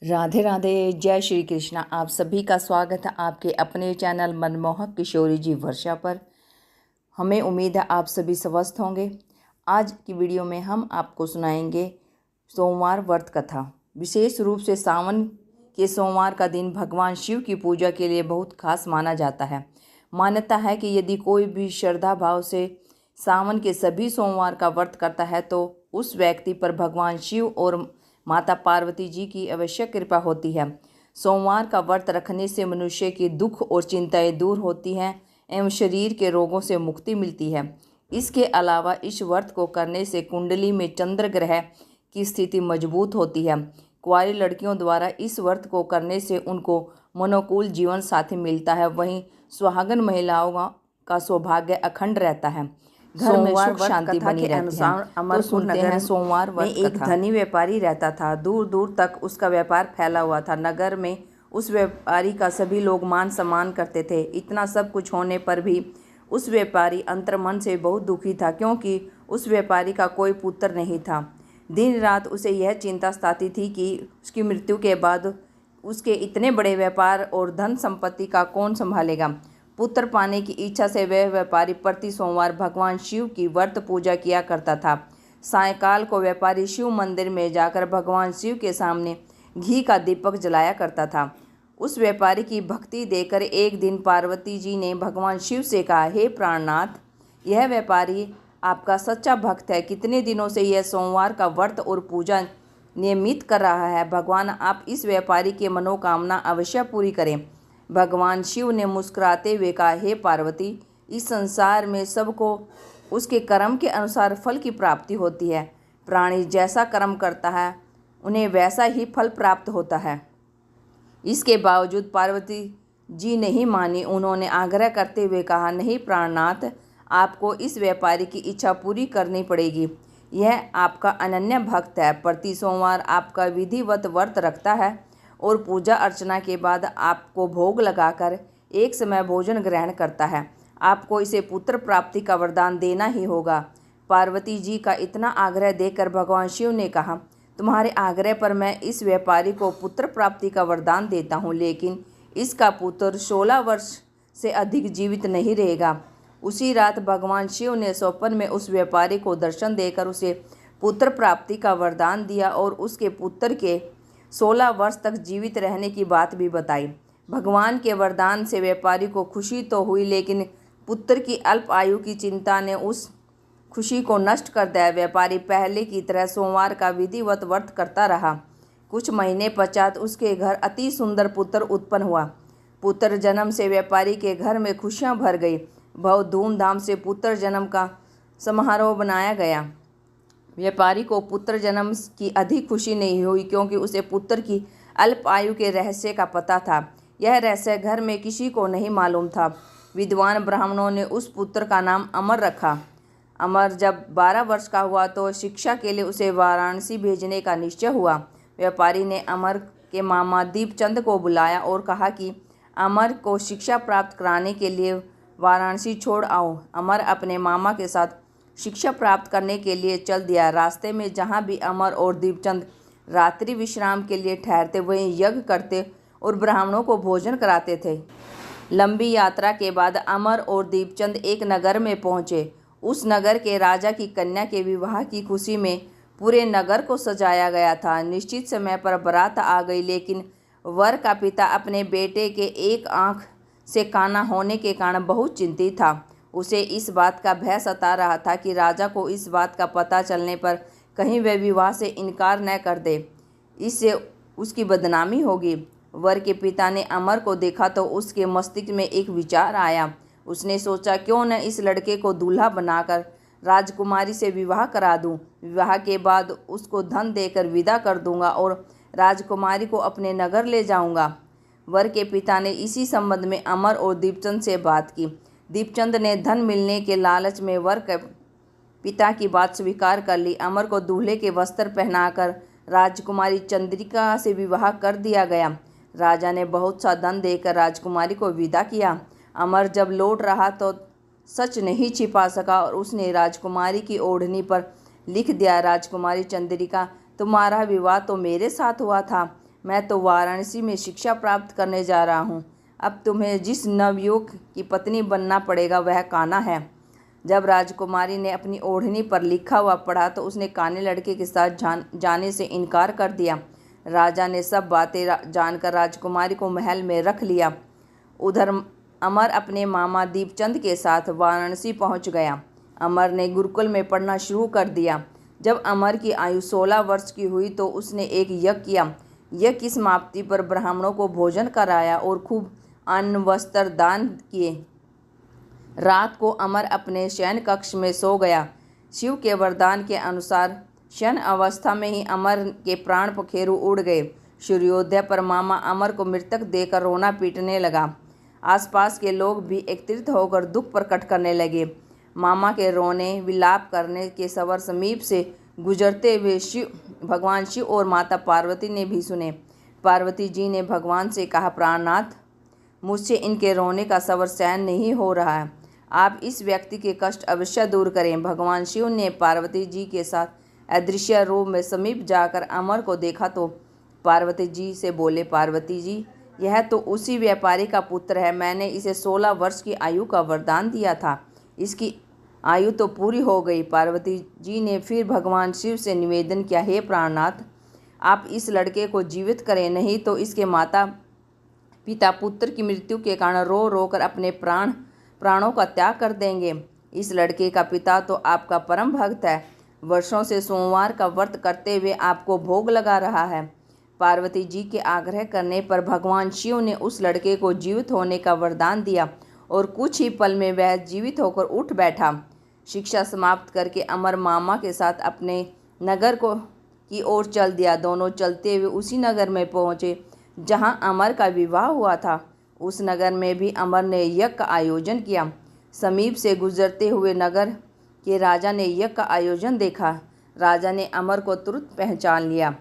राधे राधे, जय श्री कृष्णा। आप सभी का स्वागत है आपके अपने चैनल मनमोहक किशोरी जी वर्षा पर। हमें उम्मीद है आप सभी स्वस्थ होंगे। आज की वीडियो में हम आपको सुनाएंगे सोमवार व्रत कथा। विशेष रूप से सावन के सोमवार का दिन भगवान शिव की पूजा के लिए बहुत खास माना जाता है। मान्यता है कि यदि कोई भी श्रद्धा भाव से सावन के सभी सोमवार का व्रत करता है तो उस व्यक्ति पर भगवान शिव और माता पार्वती जी की आवश्यक कृपा होती है। सोमवार का व्रत रखने से मनुष्य की दुख और चिंताएं दूर होती हैं एवं शरीर के रोगों से मुक्ति मिलती है। इसके अलावा इस व्रत को करने से कुंडली में चंद्र ग्रह की स्थिति मजबूत होती है। कुंवारी लड़कियों द्वारा इस व्रत को करने से उनको मनोकूल जीवन साथी मिलता है। वहीं सुहागन महिलाओं का सौभाग्य अखंड रहता है। घर में सुख शांति बनी रहती है। अमरपुर नगर सोमवार में एक धनी व्यापारी रहता था। दूर दूर तक उसका व्यापार फैला हुआ था। नगर में उस व्यापारी का सभी लोग मान सम्मान करते थे। इतना सब कुछ होने पर भी उस व्यापारी अंतर्मन से बहुत दुखी था, क्योंकि उस व्यापारी का कोई पुत्र नहीं था। दिन रात उसे यह चिंता सताती थी कि उसकी मृत्यु के बाद उसके इतने बड़े व्यापार और धन संपत्ति का कौन संभालेगा। पुत्र पाने की इच्छा से वह व्यापारी प्रति सोमवार भगवान शिव की व्रत पूजा किया करता था। सायंकाल को व्यापारी शिव मंदिर में जाकर भगवान शिव के सामने घी का दीपक जलाया करता था। उस व्यापारी की भक्ति देखकर एक दिन पार्वती जी ने भगवान शिव से कहा, हे प्राणनाथ, यह व्यापारी आपका सच्चा भक्त है। कितने दिनों से यह सोमवार का व्रत और पूजा नियमित कर रहा है। भगवान आप इस व्यापारी की मनोकामना अवश्य पूरी करें। भगवान शिव ने मुस्कुराते हुए कहा, हे पार्वती, इस संसार में सबको उसके कर्म के अनुसार फल की प्राप्ति होती है। प्राणी जैसा कर्म करता है उन्हें वैसा ही फल प्राप्त होता है। इसके बावजूद पार्वती जी नहीं मानी। उन्होंने आग्रह करते हुए कहा, नहीं प्राणनाथ, आपको इस व्यापारी की इच्छा पूरी करनी पड़ेगी। यह आपका अनन्य भक्त है। प्रति सोमवार आपका विधिवत व्रत रखता है और पूजा अर्चना के बाद आपको भोग लगाकर एक समय भोजन ग्रहण करता है। आपको इसे पुत्र प्राप्ति का वरदान देना ही होगा। पार्वती जी का इतना आग्रह देखकर भगवान शिव ने कहा, तुम्हारे आग्रह पर मैं इस व्यापारी को पुत्र प्राप्ति का वरदान देता हूँ, लेकिन इसका पुत्र 16 वर्ष से अधिक जीवित नहीं रहेगा। उसी रात भगवान शिव ने स्वप्न में उस व्यापारी को दर्शन देकर उसे पुत्र प्राप्ति का वरदान दिया और उसके पुत्र के 16 वर्ष तक जीवित रहने की बात भी बताई। भगवान के वरदान से व्यापारी को खुशी तो हुई, लेकिन पुत्र की अल्प आयु की चिंता ने उस खुशी को नष्ट कर दिया। व्यापारी पहले की तरह सोमवार का विधिवत व्रत करता रहा। कुछ महीने पश्चात उसके घर अति सुंदर पुत्र उत्पन्न हुआ। पुत्र जन्म से व्यापारी के घर में खुशियां भर गई। बहुत धूमधाम से पुत्र जन्म का समारोह बनाया गया। व्यापारी को पुत्र जन्म की अधिक खुशी नहीं हुई, क्योंकि उसे पुत्र की अल्प आयु के रहस्य का पता था। यह रहस्य घर में किसी को नहीं मालूम था। विद्वान ब्राह्मणों ने उस पुत्र का नाम अमर रखा। अमर जब 12 वर्ष का हुआ तो शिक्षा के लिए उसे वाराणसी भेजने का निश्चय हुआ। व्यापारी ने अमर के मामा दीपचंद को बुलाया और कहा कि अमर को शिक्षा प्राप्त कराने के लिए वाराणसी छोड़ आओ। अमर अपने मामा के साथ शिक्षा प्राप्त करने के लिए चल दिया। रास्ते में जहाँ भी अमर और दीपचंद रात्रि विश्राम के लिए ठहरते, वहीं यज्ञ करते और ब्राह्मणों को भोजन कराते थे। लंबी यात्रा के बाद अमर और दीपचंद एक नगर में पहुँचे। उस नगर के राजा की कन्या के विवाह की खुशी में पूरे नगर को सजाया गया था। निश्चित समय पर बारात आ गई, लेकिन वर का पिता अपने बेटे के एक आँख से काना होने के कारण बहुत चिंतित था। उसे इस बात का भय सता रहा था कि राजा को इस बात का पता चलने पर कहीं वह विवाह से इनकार न कर दे, इससे उसकी बदनामी होगी। वर के पिता ने अमर को देखा तो उसके मस्तिष्क में एक विचार आया। उसने सोचा, क्यों न इस लड़के को दूल्हा बनाकर राजकुमारी से विवाह करा दूं। विवाह के बाद उसको धन देकर विदा कर दूंगा और राजकुमारी को अपने नगर ले जाऊंगा। वर के पिता ने इसी संबंध में अमर और दीपचंद से बात की। दीपचंद ने धन मिलने के लालच में वर के पिता की बात स्वीकार कर ली। अमर को दूल्हे के वस्त्र पहनाकर राजकुमारी चंद्रिका से विवाह कर दिया गया। राजा ने बहुत सा धन देकर राजकुमारी को विदा किया। अमर जब लौट रहा तो सच नहीं छिपा सका और उसने राजकुमारी की ओढ़नी पर लिख दिया, राजकुमारी चंद्रिका, तुम्हारा विवाह तो मेरे साथ हुआ था। मैं तो वाराणसी में शिक्षा प्राप्त करने जा रहा हूँ। अब तुम्हें जिस नवयुवक की पत्नी बनना पड़ेगा वह कान्हा है। जब राजकुमारी ने अपनी ओढ़नी पर लिखा हुआ पढ़ा तो उसने काने लड़के के साथ जाने से इनकार कर दिया। राजा ने सब बातें जानकर राजकुमारी को महल में रख लिया। उधर अमर अपने मामा दीपचंद के साथ वाराणसी पहुंच गया। अमर ने गुरुकुल में पढ़ना शुरू कर दिया। जब अमर की आयु 16 वर्ष की हुई तो उसने एक यज्ञ किया। यज्ञ की समाप्ति पर ब्राह्मणों को भोजन कराया और खूब अन्न वस्त्र दान किए। रात को अमर अपने शयन कक्ष में सो गया। शिव के वरदान के अनुसार शयन अवस्था में ही अमर के प्राण पखेरु उड़ गए। सूर्योदय पर मामा अमर को मृतक देकर रोना पीटने लगा। आसपास के लोग भी एकत्रित होकर दुख प्रकट करने लगे। मामा के रोने विलाप करने के सवर समीप से गुजरते हुए भगवान शिव और माता पार्वती ने भी सुने। पार्वती जी ने भगवान से कहा, प्राणनाथ, मुझसे इनके रोने का सवर सहन नहीं हो रहा है। आप इस व्यक्ति के कष्ट अवश्य दूर करें। भगवान शिव ने पार्वती जी के साथ अदृश्य रूप में समीप जाकर अमर को देखा तो पार्वती जी से बोले, पार्वती जी, यह तो उसी व्यापारी का पुत्र है। मैंने इसे 16 वर्ष की आयु का वरदान दिया था। इसकी आयु तो पूरी हो गई। पार्वती जी ने फिर भगवान शिव से निवेदन किया, हे प्राणनाथ, आप इस लड़के को जीवित करें, नहीं तो इसके माता पिता पुत्र की मृत्यु के कारण रो रो कर अपने प्राणों का त्याग कर देंगे। इस लड़के का पिता तो आपका परम भक्त है, वर्षों से सोमवार का व्रत करते हुए आपको भोग लगा रहा है। पार्वती जी के आग्रह करने पर भगवान शिव ने उस लड़के को जीवित होने का वरदान दिया और कुछ ही पल में वह जीवित होकर उठ बैठा। शिक्षा समाप्त करके अमर मामा के साथ अपने नगर की ओर चल दिया। दोनों चलते हुए उसी नगर में पहुँचे जहाँ अमर का विवाह हुआ था। उस नगर में भी अमर ने यज्ञ का आयोजन किया। समीप से गुजरते हुए नगर के राजा ने यज्ञ का आयोजन देखा। राजा ने अमर को तुरंत पहचान लिया।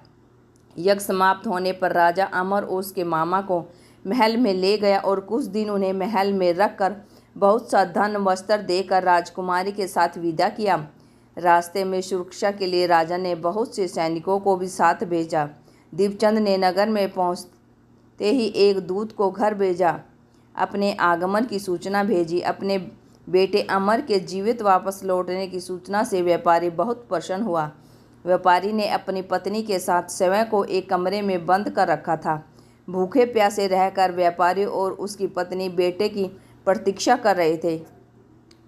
यज्ञ समाप्त होने पर राजा अमर और उसके मामा को महल में ले गया और कुछ दिन उन्हें महल में रखकर बहुत सा धन वस्त्र देकर राजकुमारी के साथ विदा किया। रास्ते में सुरक्षा के लिए राजा ने बहुत से सैनिकों को भी साथ भेजा। दीपचंद ने नगर में पहुंचते ही एक दूत को घर भेजा, अपने आगमन की सूचना भेजी। अपने बेटे अमर के जीवित वापस लौटने की सूचना से व्यापारी बहुत प्रसन्न हुआ। व्यापारी ने अपनी पत्नी के साथ स्वयं को एक कमरे में बंद कर रखा था। भूखे प्यासे रहकर व्यापारी और उसकी पत्नी बेटे की प्रतीक्षा कर रहे थे।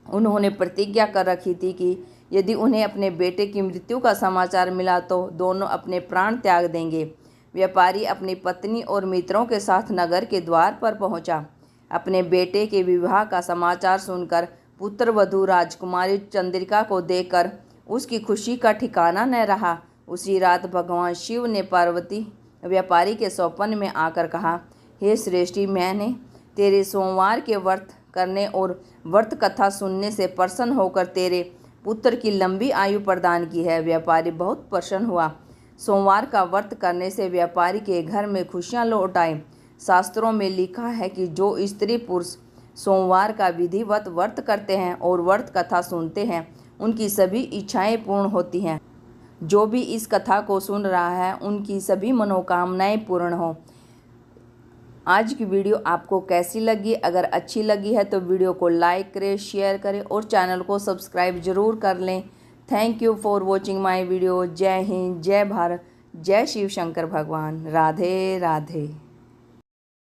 उन्होंने प्रतिज्ञा कर रखी थी कि यदि उन्हें अपने बेटे की मृत्यु का समाचार मिला तो दोनों अपने प्राण त्याग देंगे। व्यापारी अपनी पत्नी और मित्रों के साथ नगर के द्वार पर पहुंचा। अपने बेटे के विवाह का समाचार सुनकर पुत्रवधू राजकुमारी चंद्रिका को देखकर उसकी खुशी का ठिकाना न रहा। उसी रात भगवान शिव ने पार्वती व्यापारी के स्वप्न में आकर कहा, हे श्रेष्ठी, मैंने तेरे सोमवार के व्रत करने और व्रत कथा सुनने से प्रसन्न होकर तेरे पुत्र की लंबी आयु प्रदान की है। व्यापारी बहुत प्रसन्न हुआ। सोमवार का व्रत करने से व्यापारी के घर में खुशियां लौट आई। शास्त्रों में लिखा है कि जो स्त्री पुरुष सोमवार का विधिवत व्रत करते हैं और व्रत कथा सुनते हैं उनकी सभी इच्छाएं पूर्ण होती हैं। जो भी इस कथा को सुन रहा है उनकी सभी मनोकामनाएं पूर्ण हो। आज की वीडियो आपको कैसी लगी? अगर अच्छी लगी है तो वीडियो को लाइक करें, शेयर करें और चैनल को सब्सक्राइब जरूर कर लें। Thank you for watching my video. जय हिंद, जय भारत, जय शिव शंकर भगवान। राधे राधे।